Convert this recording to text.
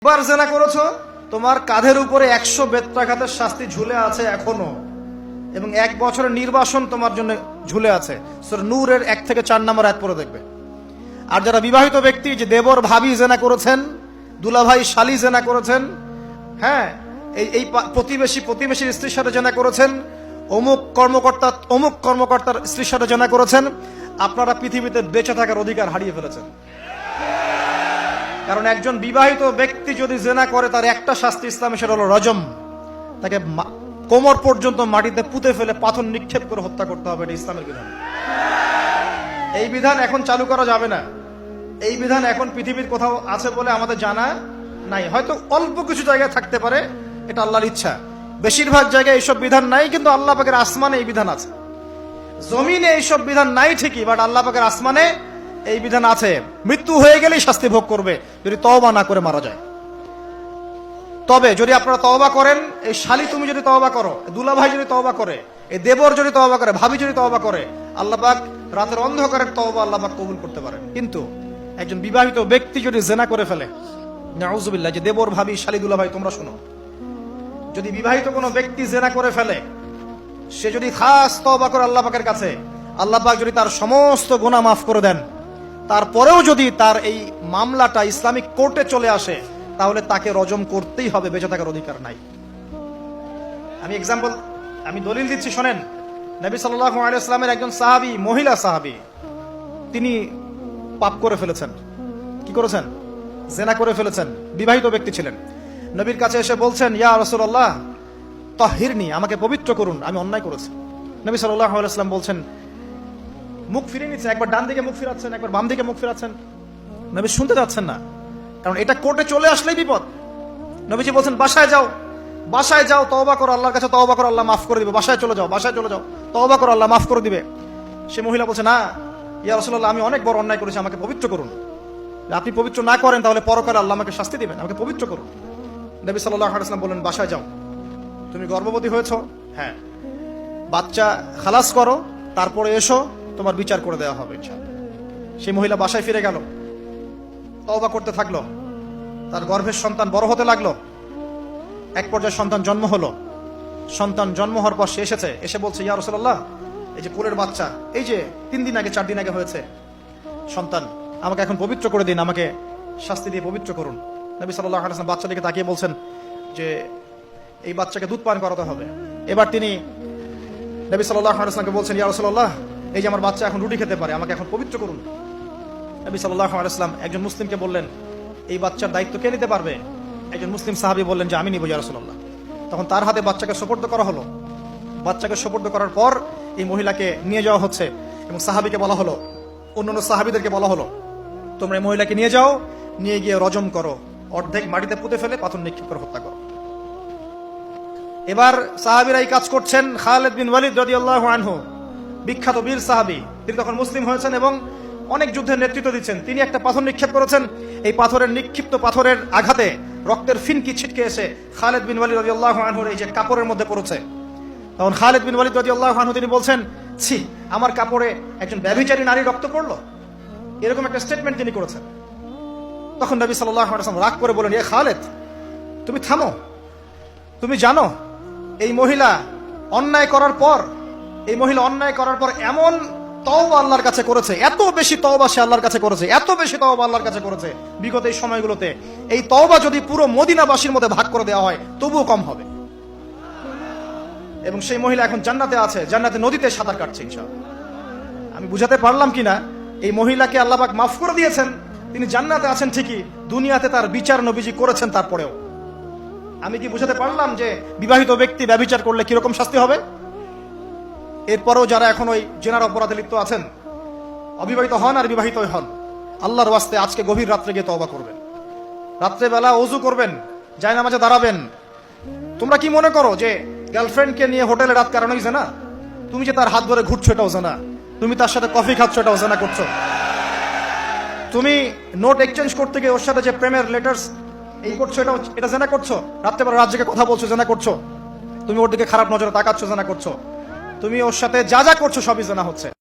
একবার জেনা করেছো, তোমার কাঁধের উপরে 100 বেত্রাঘাতের শাস্তি ঝুলে আছে এখনো, এবং 1 বছরের নির্বাসন তোমার জন্য ঝুলে আছে। সূরা নূরের 1 থেকে 4 নম্বর আয়াত পড়ে দেখবে। আর যারা বিবাহিত ব্যক্তি, যে দেবর ভাবি জেনা করেছেন, দুলাভাই শালি জেনা করেছেন, হ্যাঁ, এই প্রতিবেশীর স্ত্রীর সাথে জেনা করেছেন, অমুক কর্মকর্তার স্ত্রীর সাথে জেনা করেছেন, আপনারা পৃথিবীতে বেঁচে থাকার অধিকার হারিয়ে ফেলেছেন। কারণ একজন বিবাহিত ব্যক্তি যদি জেনা করে, তার একটা শাস্তি ইসলামে, সেটা হলো রজম। তাকে কোমর পর্যন্ত মাটিতে পুঁতে ফেলে পাথর নিক্ষেপ করে হত্যা করতে হবে। এটা ইসলামের বিধান। এই বিধান এখন চালু করা যাবে না। এই বিধান এখন পৃথিবীর কোথাও আছে বলে আমাদের জানা নাই। হয়তো অল্প কিছু জায়গায় থাকতে পারে, এটা আল্লাহর ইচ্ছা। বেশিরভাগ জায়গায় এইসব বিধান নাই, কিন্তু আল্লাহ পাকের আসমানে এই বিধান আছে। জমিনে এইসব বিধান নাই ঠিকই, বাট আল্লাহ পাকের আসমানে এই বিধান আছে। মৃত্যু হয়ে গেলেই শাস্তি ভোগ করবে যদি তওবা না করে মারা যায়। তবে যদি আপনারা তওবা করেন, এই শালি তুমি যদি তওবা করো, দুলাভাই যদি তওবা করে, এই দেবর যদি তওবা করে, ভাবি যদি তওবা করে, আল্লাহ পাক রাতের অন্ধকারের তওবা আল্লাহ পাক কবুল করতে পারেন। কিন্তু একজন বিবাহিত ব্যক্তি যদি জেনা করে ফেলে, নাউযুবিল্লাহ, যে দেবর ভাবি শালি দুলাভাই তোমরা শোনো, যদি বিবাহিত কোনো ব্যক্তি জেনা করে ফেলে, সে যদি খাস তওবা করে আল্লাহ পাকের কাছে, আল্লাহ পাক যদি তার সমস্ত গুনাহ মাফ করে দেন, তারপরেও যদি তার এই মামলাটা ইসলামিক কোর্টে চলে আসে, তাহলে তাকে রজম করতেই হবে, বেঁচে থাকার অধিকার নাই। আমি দলিল দিচ্ছি, শোনেন। নবী সাল্লাল্লাহু আলাইহি ওয়াসাল্লামের একজন সাহাবী, মহিলা সাহাবী, তিনি পাপ করে ফেলেছেন। কি করেছেন? জেনা করে ফেলেছেন। বিবাহিত ব্যক্তি ছিলেন। নবীর কাছে এসে বলছেন, ইয়া রাসূলুল্লাহ তাহিরনি, আমাকে পবিত্র করুন, আমি অন্যায় করেছি। নবী সাল্লাল্লাহু আলাইহি ওয়াসাল্লাম বলছেন, মুখ ফিরিয়ে নিচ্ছেন, একবার ডান দিকে মুখ ফিরাচ্ছেন, একবার বাম দিকে মুখ ফিরাচ্ছেন। নবী শুনতে যাচ্ছেন না, কারণ এটা কোর্টে চলে আসলেই বিপদ। নবীজি বলছেন, বাসায় যাও, তওবা করো, আল্লাহর কাছে তওবা করো, আল্লাহ মাফ করে দিবে। বাসায় চলে যাও, তওবা করো, আল্লাহ মাফ করে দিবে। সে মহিলা বলছে, না ইয়া রাসূলুল্লাহ, আমি অনেক বড় অন্যায় করেছি, আমাকে পবিত্র করুন। আপনি পবিত্র না করেন তাহলে পরকালে আল্লাহ আমাকে শাস্তি দিবেন, আমাকে পবিত্র করুন। নবী সাল্লাল্লাহু আলাইহি ওয়াসাল্লাম বললেন, বাসায় যাও, তুমি গর্ভবতী হয়েছো, হ্যাঁ, বাচ্চা খালাস করো, তারপরে এসো, তোমার বিচার করে দেওয়া হবে ইনশাআল্লাহ। সেই মহিলা বাসায় ফিরে গেল, তওবা করতে থাকলো, তার গর্ভের সন্তান বড় হতে লাগলো। এক পর্যায়ে সন্তান জন্ম হলো। সন্তান জন্ম হওয়ার পর সে এসে বলছে, ইয়া রাসূলুল্লাহ, এই যে কোলের বাচ্চা, এই যে 3 দিন আগে 4 দিন আগে হয়েছে সন্তান, আমাকে এখন পবিত্র করে দিন, আমাকে শাস্তি দিয়ে পবিত্র করুন। নবী সাল্লাল্লাহু আলাইহি ওয়াসাল্লাম বাচ্চাটিকে তাকিয়ে বলছেন যে এই বাচ্চাকে দুধ পান করাতে হবে। এবার তিনি নবী সাল্লাল্লাহু আলাইহি ওয়াসাল্লামকে বলছেন, ইয়া রাসূলুল্লাহ, এই যে আমার বাচ্চা এখন রুটি খেতে পারে, আমাকে এখন পবিত্র করুন। নবী সাল্লাল্লাহু আলাইহি ওয়াসাল্লাম একজন মুসলিমকে বললেন, এই বাচ্চার দায়িত্ব কে নিতে পারবে? একজন মুসলিম সাহাবী বললেন যে আমি নিব ইয়া রাসূলুল্লাহ। তখন তার হাতে বাচ্চাকে সুপর্দ করা হলো। বাচ্চাকে সুপর্দ করার পর এই মহিলাকে নিয়ে যাওয়া হচ্ছে, এবং সাহাবীকে বলা হলো, অন্যান্য সাহাবীদেরকে বলা হলো, তোমরা এই মহিলাকে নিয়ে যাও, নিয়ে গিয়ে রজম করো, অর্ধেক মাটিতে পুঁতে ফেলে পাথর নিক্ষেপ করে হত্যা করো। এবার সাহাবীরা এই কাজ করছেন। খালিদ বিন ওয়ালিদ রাদিয়াল্লাহু আনহু, বিখ্যাত বীর সাহাবী, তিনি তখন মুসলিম হয়েছেন এবং অনেক যুদ্ধের নেতৃত্ব দিচ্ছেন। তিনি একটা পাথর নিক্ষেপ করেছেন। এই নিক্ষিপ্ত পাথরের আঘাতে রক্তের ফিনকি ছিটকে এসে খালিদ বিন ওয়ালিদ রাদিয়াল্লাহু আনহুর এই যে কাপড়ের মধ্যে পড়েছে। তখন খালিদ বিন ওয়ালিদ রাদিয়াল্লাহু আনহু তিনি বলছেন, ছি, আমার কাপড়ে একজন ব্যভিচারী নারী রক্ত পড়লো, এরকম একটা স্টেটমেন্ট তিনি করেছেন। তখন নবী সাল্লাল্লাহু আলাইহি ওয়াসাল্লাম রাগ করে বলেন, এ খালিদ, তুমি থামো, তুমি জানো এই মহিলা অন্যায় করার পর এমন তওবা আল্লাহর কাছে করেছে, এত বেশি তওবা সে আল্লাহর কাছে করেছে, বিগত এই সময়গুলোতে এই তওবা যদি পুরো মদিনাবাসীর মধ্যে ভাগ করে দেওয়া হয় তবুও কম হবে। এবং সেই মহিলা এখন জান্নাতে আছে, জান্নাতে নদীতে সাঁতার কাটছে ইনশাআল্লাহ। আমি বুঝাতে পারলাম কিনা? এই মহিলাকে আল্লাহ পাক মাফ করে দিয়েছেন, তিনি জান্নাতে আছেন ঠিকই, দুনিয়াতে তার বিচার নবীজি করেছেন। তারপরেও আমি কি বুঝাতে পারলাম যে বিবাহিত ব্যক্তি ব্যভিচার করলে কিরকম শাস্তি হবে? এরপরেও যারা এখন ওই জেনার অপরাধে লিপ্ত আছেন, অবিবাহিত হন আর বিবাহিত হন, আল্লাহর ওয়াস্তে আজকে গভীর রাত্রে গিয়ে তওবা করবেন, রাত্রেবেলা ওযু করবেন, জায়নামাজে দাঁড়াবেন। তোমরা কি মনে করো যে গার্লফ্রেন্ডকে নিয়ে হোটেলে রাত কাটানোই জানা? তুমি যে তার হাত ধরে ঘুরছো এটাও জানা, তুমি তার সাথে কফি খাচ্ছ এটাও জানা করছো, তুমি নোট এক্সচেঞ্জ করতে গিয়ে ওর সাথে যে প্রেমের লেটার্স এই করছো এটা জানা করছো, রাত্রেবেলা রাত জেগে কথা বলছো জানা করছো, তুমি ওর দিকে খারাপ নজরে তাকাচ্ছ জানা করছো, তুমি ওর সাথে যা যা করছো সবই জানা হচ্ছে।